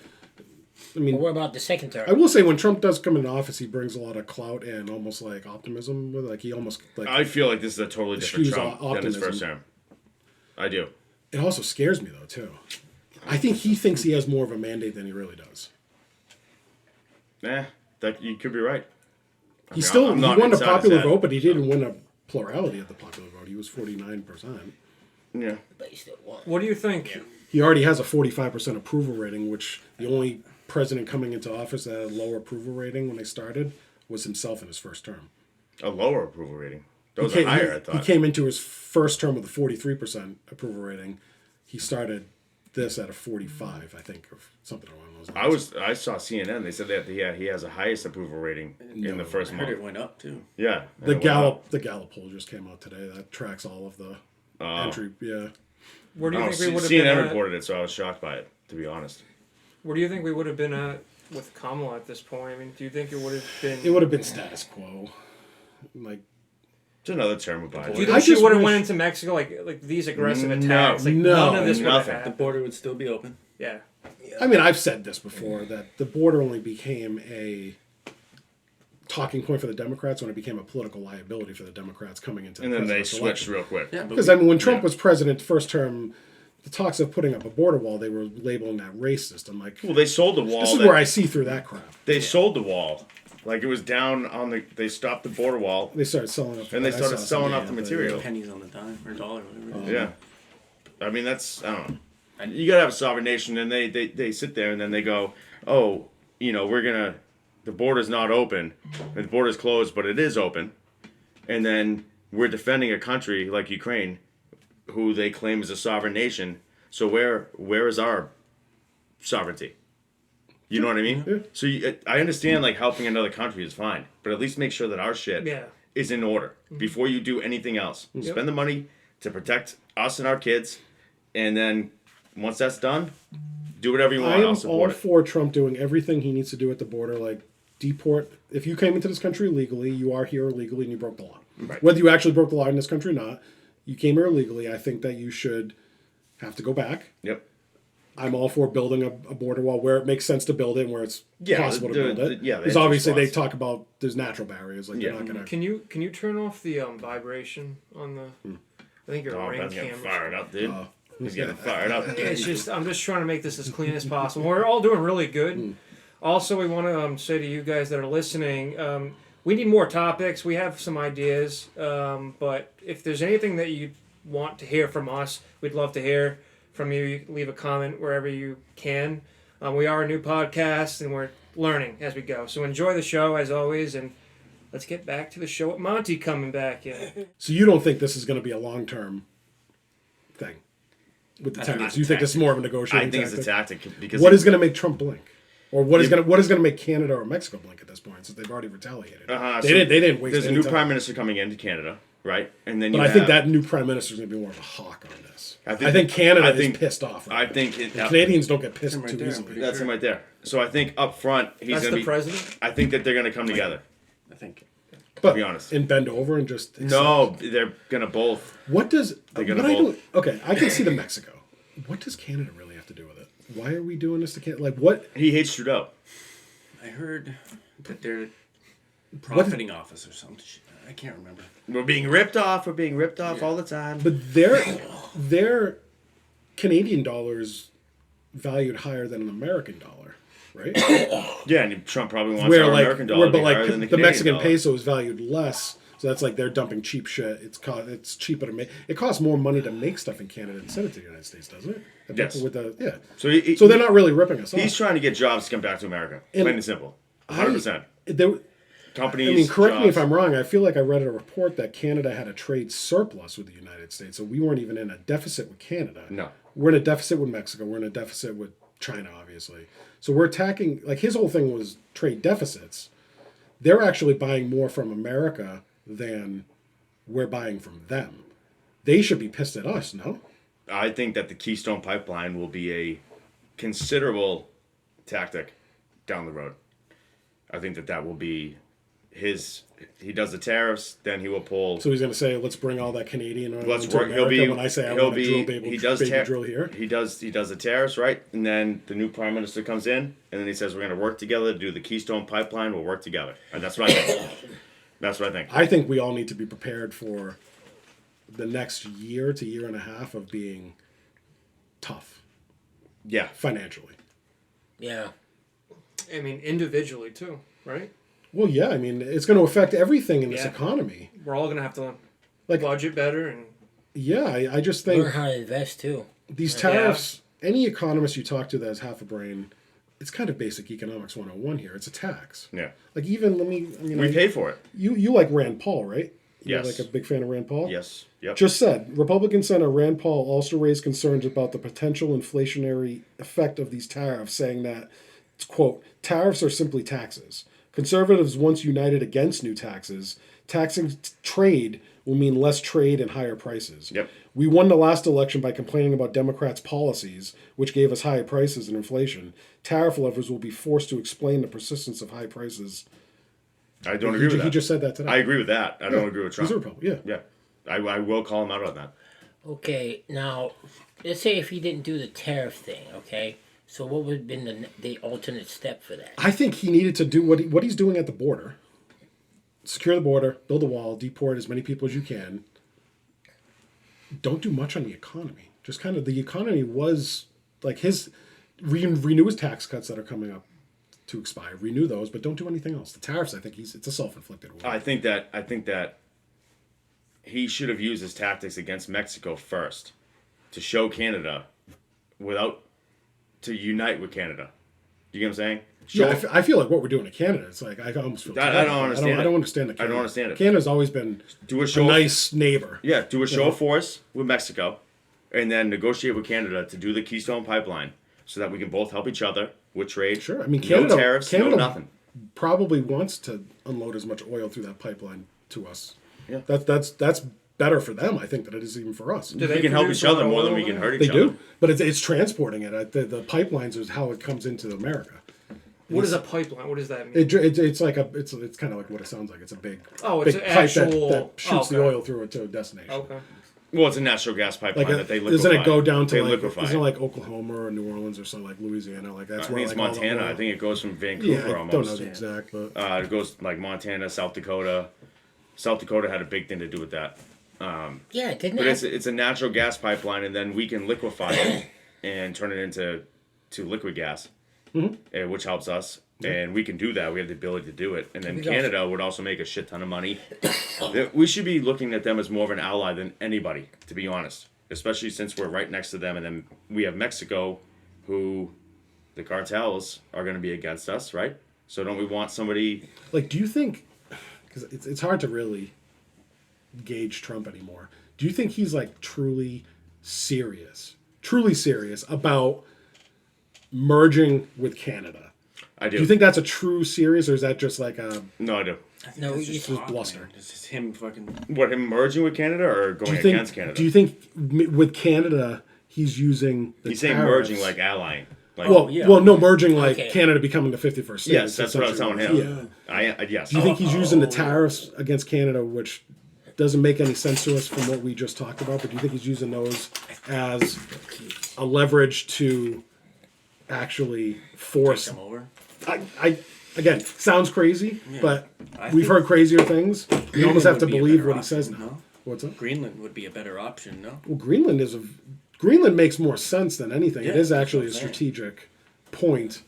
I mean, But what about the second term? I will say when Trump does come into office, he brings a lot of clout and almost like optimism with it. Like he almost like I feel like this is a totally different Excuse Trump than his optimism. first term. I do. it also scares me though too. I think he thinks he has more of a mandate than he really does. That you could be right. He I'm not won a inside his popular head, vote, but he didn't win a plurality of the popular vote. He was 49%. Yeah. But he still won. What do you think? He already has a 45% approval rating, which the only president coming into office that had a lower approval rating when they started was himself in his first term. A lower approval rating. Those He are higher, I he thought. came into his first term with a 43% approval rating. He started this at a 45, I think, or something along those lines. I saw CNN. They said that he has the highest approval rating in the first I heard month. it went up too. Yeah. The and it went up. Gallup poll just came out today. That tracks all of the entry. Yeah. Where do you Oh, think we would have CNN been at? reported it, so I was shocked by it, to be honest. Where do you think we would have been at with Kamala at this point? I mean, do you think it would have been? It would have been status quo. Like, It's another term of Do you Biden. think I she just would have wish- went into Mexico like these aggressive No. attacks? Like No, none of this would have nothing. The happened. border would still be open. Yeah. I mean, I've said this before that the border only became a talking point for the Democrats when it became a political liability for the Democrats coming into the And then they presidential switched election. real quick. Yeah, but Because I mean, when Trump was president, first term, the talks of putting up a border wall, they were labeling that racist. I'm like, Well, they sold the wall. this is where I see through that crap. They sold the wall. Like, it was down on the... They stopped the border wall. They started selling up, And they I started saw selling something off the about that, material. pennies on the dime or dollar, whatever. Yeah. I mean, that's... I don't know. You gotta have a sovereign nation, and they sit there, and then they go, oh, you know, we're gonna... The border's not open. The border's closed, but it is open. And then we're defending a country like Ukraine, who they claim is a sovereign nation. So where is our sovereignty? You know what I mean? Yeah. So I understand, like, helping another country is fine, but at least make sure that our shit Yeah. is in order before you do anything else. Spend the money to protect us and our kids, and then once that's done, do whatever you want. I am I'll all support it. for Trump doing everything he needs to do at the border, like deport. If you came into this country illegally, you are here illegally and you broke the law. Right. Whether you actually broke the law in this country or not, you came here illegally. I think that you should have to go back. Yep. I'm all for building a border wall where it makes sense to build it and where it's possible to build it. yeah, the Because obviously they entry spots. talk about there's natural barriers. Like Yeah. they're not gonna. Can you turn off the vibration on the? I think your Oh, ring Ben's getting camera. fired up, dude. Oh. He's getting fired up. It's just I'm just trying to make this as clean as possible. We're all doing really good. Also, we want to say to you guys that are listening, we need more topics. We have some ideas, but if there's anything that you want to hear from us, we'd love to hear from you. You can leave a comment wherever you can. We are a new podcast, and we're learning as we go. So enjoy the show as always, and let's get back to the show with Monty coming back in. So you don't think this is going to be a long-term thing with the I think tariffs? it's You think this is more of a I negotiating think tactic? it's a tactic because What is going to make Trump blink, or what is going to make Canada or Mexico blink at this point? Since they've already retaliated, so they didn't waste. There's a any new time. prime minister coming into Canada, right? And then But you I think have- that new prime minister is going to be more of a hawk on this. I I think- think Canada I think- is pissed off. I Right think now. Canadians don't get pissed him right too there, I'm easily. pretty that's sure. him right there. So I think up front he's That's gonna the be. president. I think that they're gonna come together. I think. But be honest. and bend over and just accept. No, they're gonna both. What does They're what gonna I both- do? Okay, I can see the Mexico. What does Canada really have to do with it? Why are we doing this to Canada? Like what? He hates Trudeau. I heard that they're profiting off us or something. I can't remember. We're being ripped off. We're being ripped off all the time. But their Canadian dollar is valued higher than an American dollar, right? Yeah, and Trump probably wants Where our like, American dollar to but be like higher than the the Canadian Mexican dollar. peso is valued less, so that's like they're dumping cheap shit. It's cheaper to make. It costs more money to make stuff in Canada than send it to the United States, doesn't it? I think Yes. With the, yeah. So So they're not really ripping us off. He's trying to get jobs to come back to America. And Plain and simple. 100%. There, Companies. I mean, correct me if jobs. I'm wrong. I feel like I read a report that Canada had a trade surplus with the United States, so we weren't even in a deficit with Canada. No. We're in a deficit with Mexico. We're in a deficit with China, obviously. So we're attacking. Like his whole thing was trade deficits. They're actually buying more from America than we're buying from them. They should be pissed at us, no? I think that the Keystone Pipeline will be a considerable tactic down the road. I think that will be his. He does the tariffs, then he will pull. So he's going to say, "Let's bring all that Canadian oil Let's into work. America." He'll be. When I say I he'll want to be. drill, He does baby drill here. He does the tariffs, right? And then the new prime minister comes in, and then he says, "We're going to work together to do the Keystone Pipeline. We'll work together." And that's what I think. That's what I think. I think we all need to be prepared for the next year to year and a half of being tough Yeah. financially. Yeah. I mean, individually too, right? Well, yeah, I mean, it's going to affect everything in this Yeah. economy. We're all gonna have to Like- budget better, and Yeah, I just think Learn how to invest too. these tariffs, any economist you talk to that has half a brain it's kind of basic economics 101 here. It's a tax. Yeah. Like even We pay for it. You like Rand Paul, right? You're Yes. like a big fan of Rand Paul? Yes. Yep. Just said, Republican Senator Rand Paul also raised concerns about the potential inflationary effect of these tariffs, saying that, quote, tariffs are simply taxes. Conservatives once united against new taxes. Taxing trade will mean less trade and higher prices. Yep. We won the last election by complaining about Democrats' policies, which gave us higher prices and inflation. Tariff levers will be forced to explain the persistence of high prices. I don't agree with that. He just said that today. I agree with that. I don't agree with Trump. He's a Republican, yeah. Yeah. I will call him out on that. Okay, now let's say if he didn't do the tariff thing, okay? So what would have been the alternate step for that? I think he needed to do what he's doing at the border. Secure the border, build a wall, deport as many people as you can. Don't do much on the economy. Just kind of the economy was like his renew his tax cuts that are coming up to expire. Renew those, but don't do anything else. The tariffs, I think it's a self-inflicted wound. I think that he should have used his tactics against Mexico first to show Canada to unite with Canada. Do you get what I'm saying? Yeah, I feel like what we're doing to Canada. It's like I almost feel. I don't understand I don't understand I don't understand it. Canada's always been Do a a show. nice neighbor. Yeah, do a show of force with Mexico, and then negotiate with Canada to do the Keystone Pipeline, so that we can both help each other with trade. Sure, I mean no Canada. tariffs, Canada no nothing. probably wants to unload as much oil through that pipeline to us. Yeah. That's better for them, I think, than it is even for us. Do We they can help produce each other oil more than we over can there? hurt They each other. do, but it's transporting it. The pipelines is how it comes into America. What is a pipeline? What does that mean? It's like it's kind of like what it sounds like. It's a big It's big an pipe actual that shoots the okay. oil through it to a destination. Okay. Well, it's a natural gas pipeline Like that they liquefy. doesn't it go down to they like liquefy. isn't it like Oklahoma or New Orleans or something like Louisiana? Like I that's think where it's like all the Montana. oil- I think it goes from yeah, Vancouver I almost. don't know the exact, but It goes like Montana, South Dakota. South Dakota had a big thing to do with that. Yeah, didn't But it? it's a natural gas pipeline, and then we can liquefy it and turn it into liquid gas, which helps us. And we can do that. We have the ability to do it. And then We got- Canada would also make a shit ton of money. We should be looking at them as more of an ally than anybody, to be honest. Especially since we're right next to them, and then we have Mexico, who the cartels are going to be against us, right? So don't we want somebody? like, do you think? Because it's hard to really gauge Trump anymore. Do you think he's like truly serious about merging with Canada? I do. Do you think that's a true serious, or is that just like a? No, I do. I think No, that's you just just talk, bluster. man. It's just him fucking. What, him merging with Canada or going against Canada? Do you think with Canada he's using the He's saying tariffs- merging like allying. Like, yeah. Well, no, merging like Okay. Canada becoming the 51st state. yes, that's what I was telling him. Yeah. Yes. Do you think he's using the tariffs against Canada, which doesn't make any sense to us from what we just talked about, but do you think he's using those as a leverage to actually force? Come over. I again, sounds crazy, but I we've think heard crazier things. You almost have to would be a believe better what he option, says now. no? What's up? Greenland would be a better option, no? Well, Greenland makes more sense than anything. It Yeah, is that's actually a what I'm saying. strategic point.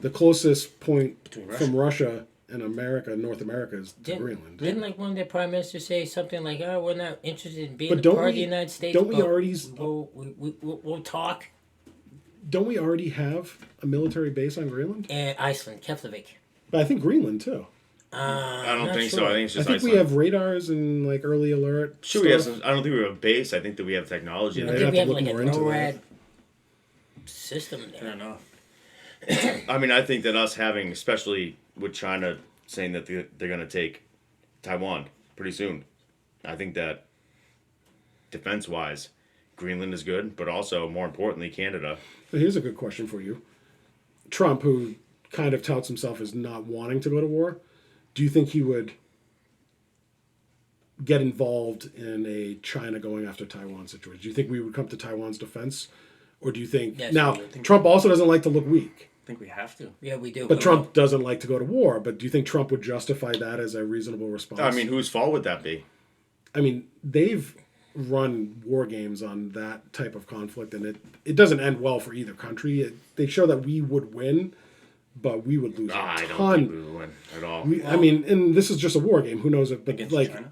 The closest point Between from Russia and America, North America, is to Greenland. Didn't like one of their prime ministers say something like, "Oh, we're not interested in being But a don't part of we- the United States." don't we but already- We'll talk. Don't we already have a military base on Greenland? And Iceland, Keflavik. But I think Greenland too. I don't not think so. sure. I think it's I just think we Iceland. have radars and like early alert. Sure, we have stuff. some, I don't think we have a base. I think that we have technology. Yeah, I I'd think have we to have look like a more into NORAD that. system I there. don't know. I mean, I think that us having, especially with China saying that they're going to take Taiwan pretty soon, I think that defense-wise, Greenland is good, but also, more importantly, Canada. But here's a good question for you. Trump, who kind of touts himself as not wanting to go to war, do you think he would get involved in a China going after Taiwan situation? Do you think we would come to Taiwan's defense? Or do you think... Yes, now, I think- Trump also doesn't like to look weak. I think we have to. Yeah, we do. But Trump doesn't like to go to war. But do you think Trump would justify that as a reasonable response? I mean, whose fault would that be? I mean, they've run war games on that type of conflict, and it doesn't end well for either country. They show that we would win, but we would lose I a don't ton. think we would win at all. I mean, and this is just a war game. Who knows if, but Against like, China?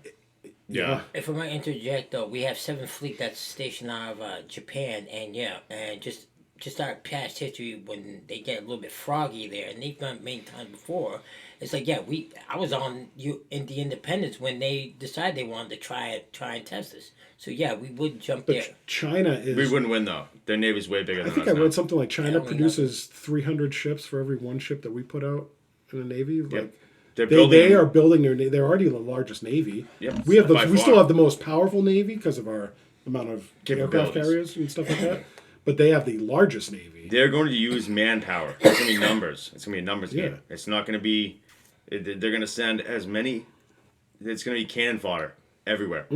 Yeah. If I might interject, though, we have 7th Fleet that's stationed out of Japan, and yeah, and just just our past history when they get a little bit froggy there, and they've done many times before. It's like, yeah, I was on you in the Independence when they decided they wanted to try and test this. So yeah, we would jump But there. China is. We wouldn't win though. Their navy's way bigger I than think us I now. read something like China Apparently produces 300 ships for every one ship that we put out in the Navy. Like, Yep. They're They building. are building they're already the largest navy. Yep, We have by we still far. have the most powerful navy because of our amount of aircraft Capabilities. carriers and stuff like that. But they have the largest navy. They're going to use manpower. It's going to be numbers. It's going to be a numbers Yeah. game. It's not going to be. They're going to send as many. It's going to be cannon fodder everywhere.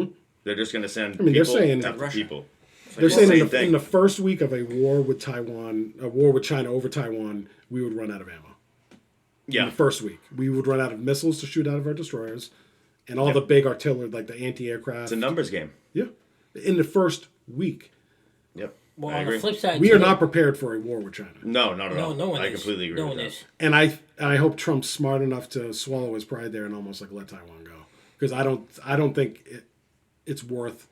They're just going to send. I mean, they're people saying- after Russia. people. They're Well, saying same in thing. the first week of a war with China over Taiwan, we would run out of ammo. In Yeah. the first week, we would run out of missiles to shoot out of our destroyers, and all Yep. the big artillery, like the anti-aircraft. It's a numbers game. Yeah, in the first week, Yep. Well, I on agree. the flip side, we too, are not prepared for a war with China. No, not at all. No one I is. completely agree No with one that. is. And I hope Trump's smart enough to swallow his pride there and almost like let Taiwan go, because I don't think it's worth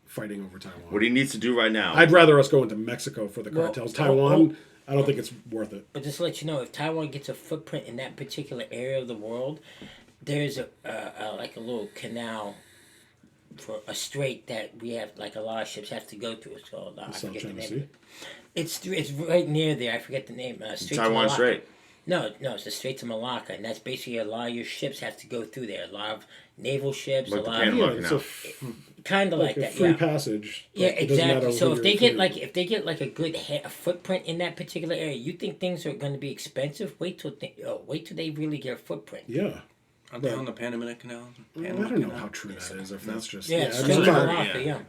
fighting over Taiwan. What he needs to do right now. I'd rather us go into Mexico for the Well, cartels. oh, Taiwan, I don't think it's worth it. But just to let you know, if Taiwan gets a footprint in that particular area of the world, there's a like a little canal for a strait that we have, like a lot of ships have to go through. It's called I South forget the China name. Sea. It's right near there. I forget the name. Strait to Taiwan Malacca. Strait. No, it's the Strait to Malacca, and that's basically a lot of your ships have to go through there. A lot of naval ships, Like a the lot Panama of Yeah, Canal. it's kind of like a that. free Yeah. passage. Yeah, It doesn't matter exactly. So who if they you're get through. like a good a footprint in that particular area, you think things are going to be expensive? Wait till they really get a footprint. Yeah. Aren't they on the Panama Canal? I Panama don't know Canal? how true that is, if that's just... Yeah, I it's mean, straight to sorry. Malacca. Yeah.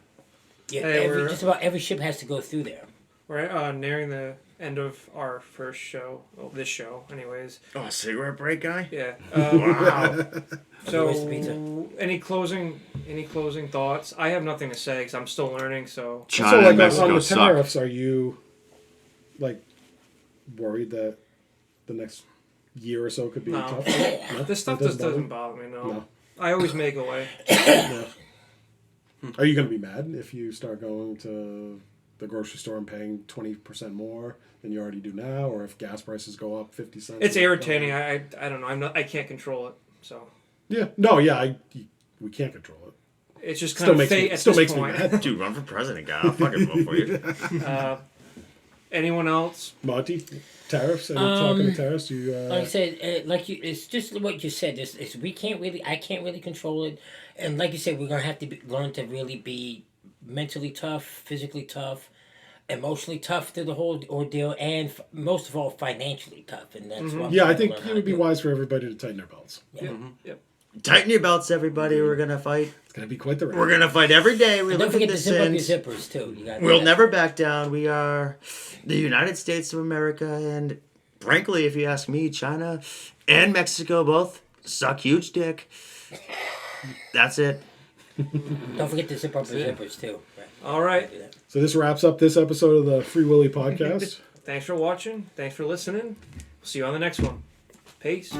Yeah, Hey, we're- just about every ship has to go through there. We're nearing the end of our first show. Well, this show, anyways. Oh, a cigarette break guy? Yeah. Wow. Where's the pizza? So, any closing thoughts? I have nothing to say because I'm still learning. So, China So, and like, on Mexico the suck. tariffs, are you, like, worried that the next year or so could be No. tough? No? this stuff That just doesn't bother bother me. No. No. I always make a way. you? No. Are you going to be mad if you start going to the grocery store and paying 20% more than you already do now, or if gas prices go up 50 cents? It's irritating. I don't know. I can't control it. So Yeah. No, yeah, we can't control it. it's just Still kind of makes fate me, at still this makes me point. mad. Dude, run for president, guy. I'll fucking vote for you. Anyone else? Monty, tariffs? Any talking to tariffs? You, Like I said, it's just what you said. I can't really control it, and like you said, we're gonna have to learn to really be mentally tough, physically tough, emotionally tough through the whole ordeal, and most of all, financially tough. And that's what I'm yeah, I trying to think learn it how would to be do. wise for everybody to tighten their belts. Yep. Tighten your belts, everybody. We're gonna fight. It's going to be quite the ride. We're gonna fight every day. We And live don't in forget to this zip up your sin. zippers too. You gotta do We'll that. never back down. We are the United States of America, and frankly, if you ask me, China and Mexico both suck huge dick. That's it. Don't forget to zip up your zippers too. Right. All right. So this wraps up this episode of the Free Willy podcast. Thanks for watching. Thanks for listening. See you on the next one. Peace.